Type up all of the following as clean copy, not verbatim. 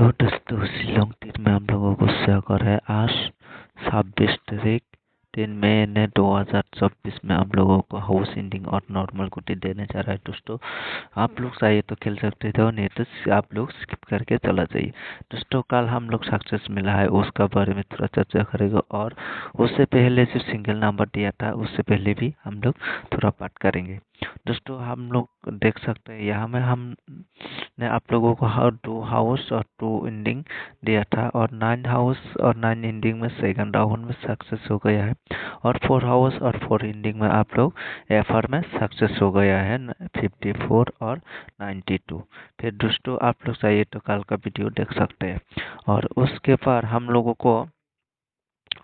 Hello दोस्तों, Shillong team में हम लोगों को स्वागत है। आज 26 तारीख 3 मई ने 2024 में हम लोगों को हाउस एंडिंग और नॉर्मल गुटी देने जा रहा है। दोस्तों आप लोग चाहिए तो खेल सकते थे और नहीं तो आप लोग स्किप करके चला जाइए। दोस्तों कल हम लोग सक्सेस मिला है उसका बारे में थोड़ा चर्चा करेंगे और उससे पहले जो सिंगल नंबर दिया था उससे पहले भी हम लोग थोड़ा बात करेंगे। दोस्तों हम लोग देख सकते हैं यहाँ में हमने आप लोगों को 2 हाउस और 2 एंडिंग दिया था और 9 हाउस और 9 एंडिंग में सेकंड राउंड में सक्सेस हो गया है और 4 हाउस और 4 एंडिंग में आप लोग एफआर में सक्सेस हो गया है 54 और 92। फिर दोस्तों आप लोग चाहिए तो कल का वीडियो देख सकते हैं और उसके बाद हम लोगों को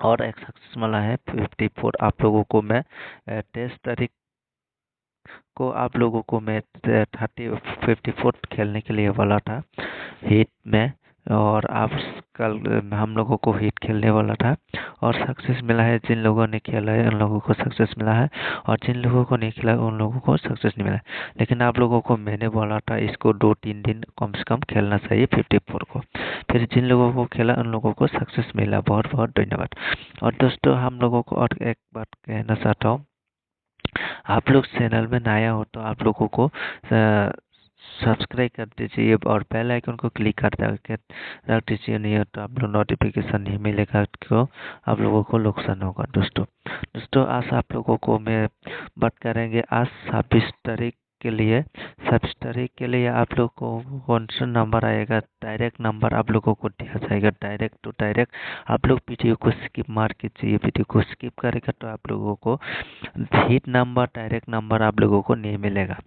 और एक सक्सेस मिला है 54। आप लोगों को मैं 23 तारीख को आप लोगों को मैं 54 खेलने के लिए वाला था हिट में और आप कल हम लोगों को हिट खेलने वाला था और सक्सेस मिला है। जिन लोगों ने खेला है उन लोगों को सक्सेस मिला है और जिन लोगों को नहीं खेला उन लोगों को सक्सेस नहीं मिला है। लेकिन आप लोगों को मैंने बोला था इसको 2-3 दिन कम से कम खेलना चाहिए 54 को। फिर जिन लोगों को खेला उन लोगों को सक्सेस मिला। बहुत बहुत धन्यवाद। और दोस्तों हम लोगों को और एक बात कहना चाहता हूँ, आप लोग चैनल में नया हो तो आप लोगों को सब्सक्राइब कर दीजिए और बेल आइकन को क्लिक कर रख दीजिए, नहीं हो तो आप लोग नोटिफिकेशन नहीं मिलेगा तो आप लोगों को नुकसान होगा। दोस्तों आज आप लोगों को मैं बात करेंगे आज 26 तारीख के लिए। 26 तारीख के लिए आप लोग को कौन सा नंबर आएगा, डायरेक्ट नंबर आप लोगों को दिया जाएगा, डायरेक्ट टू डायरेक्ट। आप लोग वीडियो को स्किप मार कीजिए, वीडियो को स्किप करेगा तो आप लोगों को हिट नंबर डायरेक्ट नंबर आप लोगों को नहीं मिलेगा।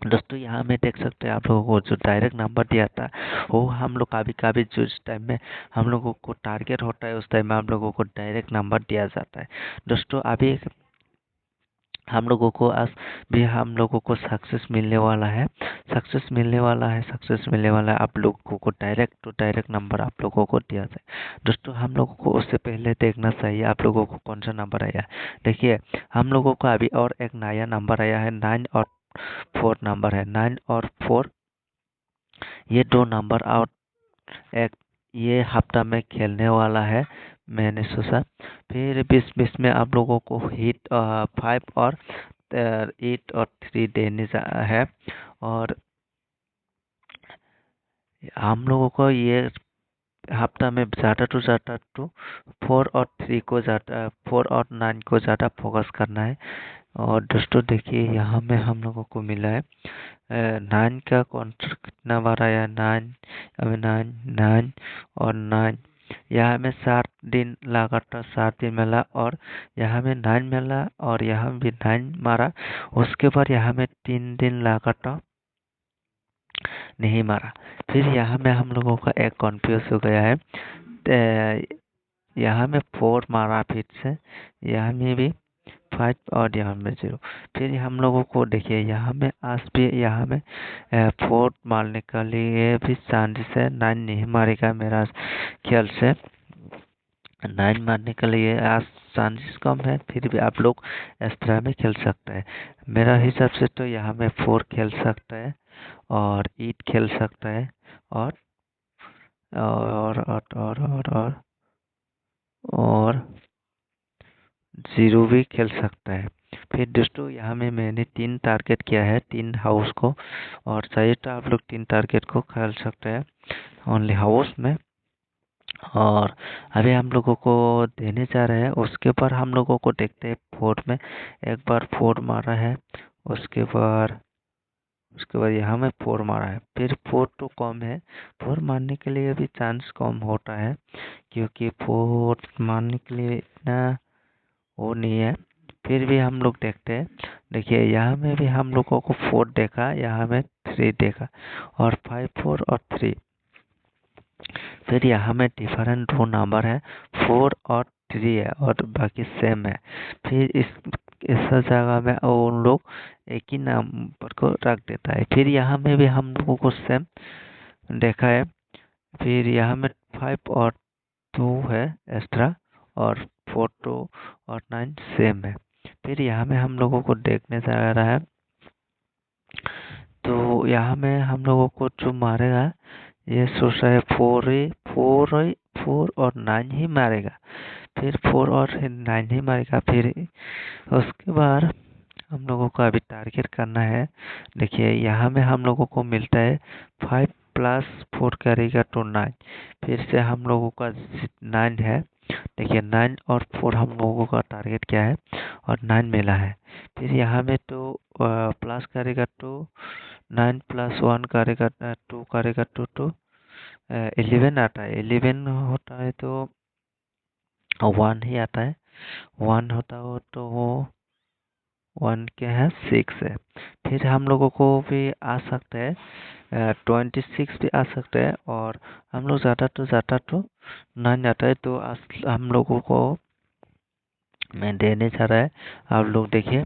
दोस्तों यहाँ में देख सकते हैं आप लोगों को जो डायरेक्ट नंबर दिया था वो हम लोग कभी कभी जो टाइम में हम लोगों को टारगेट होता है उस टाइम में हम लोगों को डायरेक्ट नंबर दिया जाता है। दोस्तों अभी हम लोगों को आज भी हम लोगों को सक्सेस मिलने वाला है, सक्सेस मिलने वाला है, सक्सेस मिलने वाला है। आप लोगों को डायरेक्ट टू डायरेक्ट नंबर आप लोगों को दिया जाए। दोस्तों हम लोगों को उससे पहले देखना चाहिए आप लोगों को कौन सा नंबर आया। देखिए हम लोगों को अभी और एक नया नंबर आया है 9 और 4 नंबर है। 9 और 4 ये 2 नंबर और एक ये हफ्ता में खेलने वाला है। मैंने सोचा फिर 20-20 में आप लोगों को हिट 5 और 8 और 3 देने है और हम लोगों को ये हफ्ता में ज़्यादा टू ज़्यादा 4 और 3 को ज़्यादा 4 और 9 को ज़्यादा फोकस करना है। और दोस्तों देखिए यहाँ में हम लोगों को मिला है 9 का कॉन्ट्रैक्ट कितना बार आया, 9 अभी 9 9 और 9 यहाँ में 7 दिन लगातार 7 दिन मिला और यहाँ में 9 मिला और यहाँ भी 9 मारा। उसके बाद यहाँ में 3 दिन लगातार नहीं मारा। फिर यहाँ में हम लोगों का एक कन्फ्यूज हो गया है, यहाँ में 4 मारा फिर से, यहाँ में भी 5 और यहाँ में 0। फिर हम लोगों को देखिए यहाँ में आज भी यहाँ में 4 मारने के लिए भी चांसेस है। 9 नहीं मारेगा मेरा ख्याल से, 9 मारने के लिए आज चांसेस कम है। फिर भी आप लोग इस तरह में खेल सकते हैं। मेरा हिसाब से तो यहाँ में 4 खेल सकता है और 8 खेल सकता है और और और और और और, और 0 भी खेल सकता है। फिर दोस्तों यहाँ में मैंने 3 टारगेट किया है 3 हाउस को और चाहिए तो आप लोग 3 टारगेट को खेल सकते हैं ओनली हाउस में। और अभी हम लोगों को देने जा रहे हैं, उसके बाद हम लोगों को देखते हैं 4 में एक बार 4 मारा है, उसके बाद यहाँ में 4 मारा है। फिर 4 तो कम है, 4 मारने के लिए भी चांस कम होता है क्योंकि 4 मारने के लिए इतना वो नहीं है। फिर भी हम लोग देखते हैं, देखिए यहाँ में भी हम लोगों को 4 देखा, यहाँ में 3 देखा और 5 4 और 3। फिर यहाँ में डिफरेंट 2 नंबर है 4 और 3 है और बाकी सेम है। फिर इस जगह में उन लोग एक ही नंबर को रख देता है। फिर यहाँ में भी हम लोगों को सेम देखा है। फिर यहाँ में 5 और 2 है एक्स्ट्रा और 4 2 और 9 सेम है। फिर यहाँ में हम लोगों को देखने जा रहा है, तो यहाँ में हम लोगों को जो मारेगा ये सोच रहा है 4 और 9 ही मारेगा, फिर 4 और 9 ही मारेगा। फिर उसके बाद हम लोगों को अभी टारगेट करना है। देखिए यहाँ में हम लोगों को मिलता है 5+4 करेगा तो 9, फिर से हम लोगों का 9 है। देखिए 9 और 4 हम लोगों का टारगेट क्या है, और 9 मिला है। फिर यहाँ में तो प्लस करेगा तो 9+1 करेगा 2 करेगा तो 11 आता है। 11 होता है तो 1 ही आता है। 1 होता हो तो वो 1 क्या है, 6 है। फिर हम लोगों को भी आ सकता है 26 भी आ सकता है, और हम लोग ज़्यादा तो 9 आता है। तो हम लोगों को मैं देने जा रहा है। आप लोग देखिए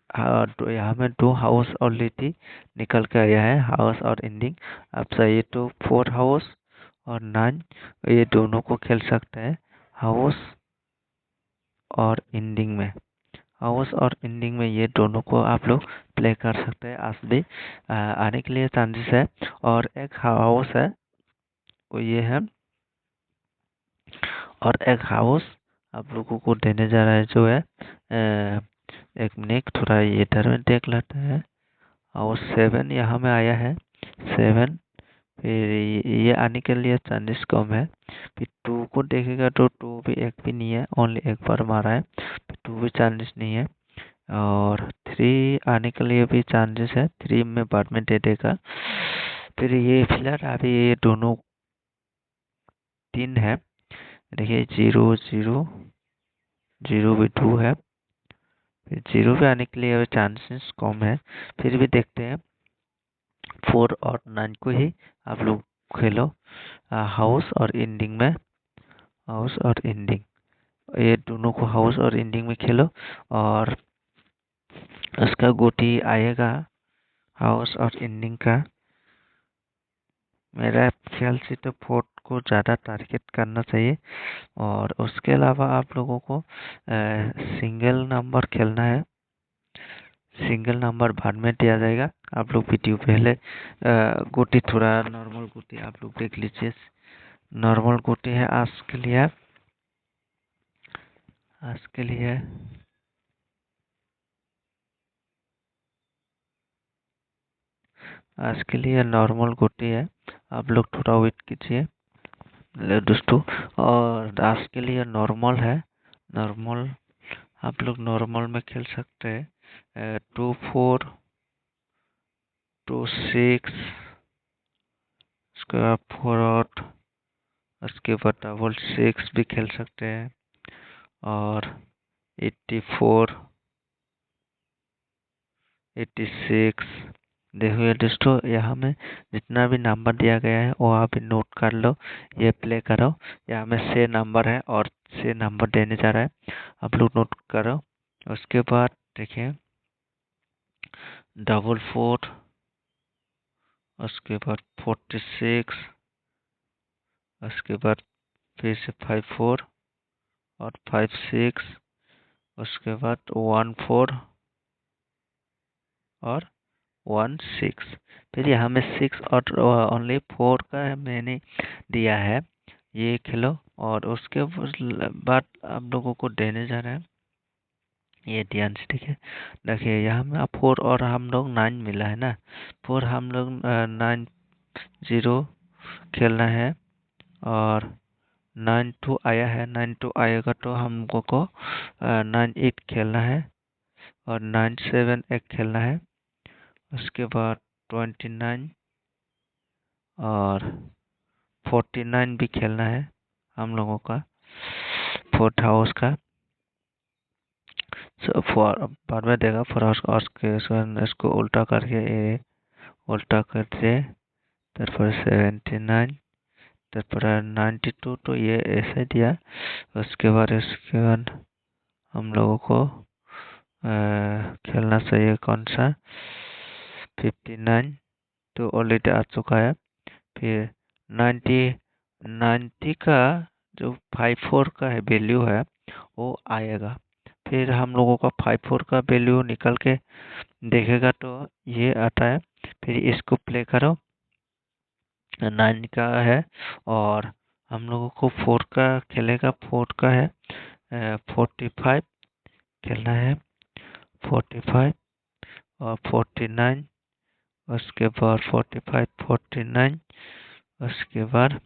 तो यहाँ में 2 हाउस ऑलरेडी निकल के आया है, हाउस और एंडिंग। अब चाहिए तो 4 हाउस और 9, ये दोनों को खेल सकते हैं हाउस और एंडिंग में। हाउस और एंडिंग में ये दोनों को आप लोग प्ले कर सकते हैं। आज भी आने के लिए चांसेस है। और एक हाउस है वो ये है, और एक हाउस आप लोगों को देने जा रहा है जो है एक मिनट थोड़ा इधर में देख लेते हैं। हाउस 7 यहाँ में आया है, 7। फिर ये आने के लिए चांसेस कम है। फिर 2 को देखेगा तो 2 भी एक भी नहीं है, ओनली एक बार मारा है, 2 भी चांसेस नहीं है। और 3 आने के लिए भी चांसेस है, 3 में बाद में दे देगा। फिर ये फिलहाल अभी ये दोनों 3 है। देखिए 0 0 0 भी 2 है, फिर 0 भी आने के लिए अभी चांसेस कम है। फिर भी देखते हैं 4 और 9 को ही आप लोग खेलो हाउस और एंडिंग में। हाउस और एंडिंग ये दोनों को हाउस और एंडिंग में खेलो, और उसका गोटी आएगा हाउस और एंडिंग का। मेरा ख्याल से तो 4 को ज़्यादा टारगेट करना चाहिए। और उसके अलावा आप लोगों को सिंगल नंबर खेलना है। सिंगल नंबर बाद में दिया जाएगा। आप लोग वीडियो पहले गोटी थोड़ा नॉर्मल गोटी आप लोग देख लीजिए। नॉर्मल गोटी है आज के लिए नॉर्मल गोटी है। आप लोग थोड़ा वेट कीजिए ले दोस्तों। और आज के लिए नॉर्मल है। नॉर्मल आप लोग नॉर्मल में खेल सकते हैं 2 4 2 6, उसके बाद 4 8, उसके बाद डबल 6 भी खेल सकते हैं, और 84 86। देखिए दोस्तों यहाँ में जितना भी नंबर दिया गया है वो आप नोट कर लो, ये प्ले करो। यहाँ में 6 नंबर है और 6 नंबर देने जा रहा है, आप लोग नोट करो। उसके बाद देखिए 4 उसके बाद 46, उसके बाद फिर से 54 और 56, उसके बाद 14 और 16। फिर यहाँ में 6 और ओनली 4 का मैंने दिया है, ये खेलो। और उसके बाद आप लोगों को देने जा रहा है ये ध्यान से देखिए। देखिए यहाँ में 4 और हम लोग 9 मिला है ना, 4 हम लोग 9 0 खेलना है, और 9 2 आया है। 9 2 आएगा तो हम लोगों को 9 8 खेलना है, और 9 7 एक खेलना है। उसके बाद 29 और 49 भी खेलना है हम लोगों का, 4th हाउस का। बाद में देगा 4 हाउस का। इसको उल्टा करके उल्टा करके তারপরে 79, তারপরে 92 तो ये ऐसे दिया। उसके बाद हम लोगों को खेलना चाहिए कौन सा, 59 तो ऑलरेडी आ चुका है। फिर 90 90 का जो 54 का है वैल्यू है वो आएगा। फिर हम लोगों का 54 का वैल्यू निकल के देखेगा तो ये आता है। फिर इसको प्ले करो, 9 का है, और हम लोगों को 4 का खेलेगा, 4 का है 45 खेलना है, 45 और 49, उसके बाद 45 49, उसके बाद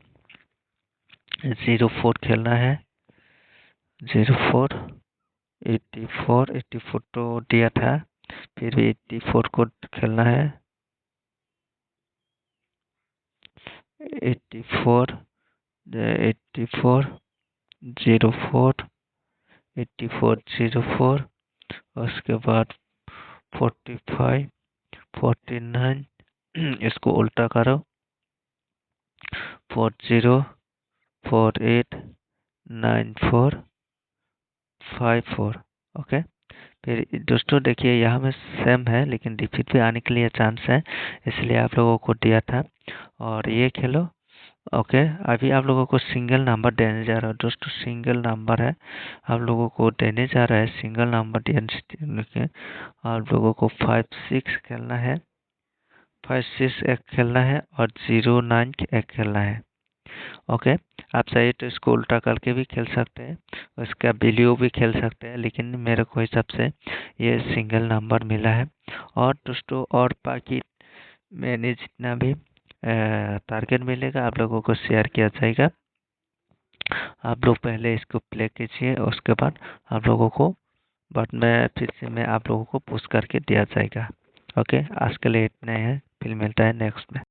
04 खेलना है, 04 84 तो दिया था, फिर भी 84 को खेलना है, 84 84 04 84 04, उसके बाद 45 49, इसको उल्टा करो, 40 48 94 54। ओके, फिर दोस्तों देखिए यहाँ में सेम है, लेकिन रिपीट भी आने के लिए चांस है, इसलिए आप लोगों को दिया था। और ये खेलो। ओके, अभी आप लोगों को सिंगल नंबर देने जा रहा है दोस्तों, सिंगल नंबर है आप लोगों को देने जा रहा है, सिंगल नंबर देने के आप लोगों को 5 6 खेलना है, 5 6 एक खेलना है, और 0 9 एक खेलना है। ओके, आप चाहिए तो इसको उल्टा करके भी खेल सकते हैं, उसका वैल्यू भी खेल सकते हैं, लेकिन मेरे को हिसाब से ये सिंगल नंबर मिला है। और दोस्तों, और बाकी मैंने जितना भी टारगेट मिलेगा आप लोगों को शेयर किया जाएगा। आप लोग पहले इसको प्ले कीजिए, उसके बाद आप लोगों को बाद में फिर से मैं आप लोगों को पुश करके दिया जाएगा। ओके, आज के लिए इतना ही है, फिर मिलता है नेक्स्ट में।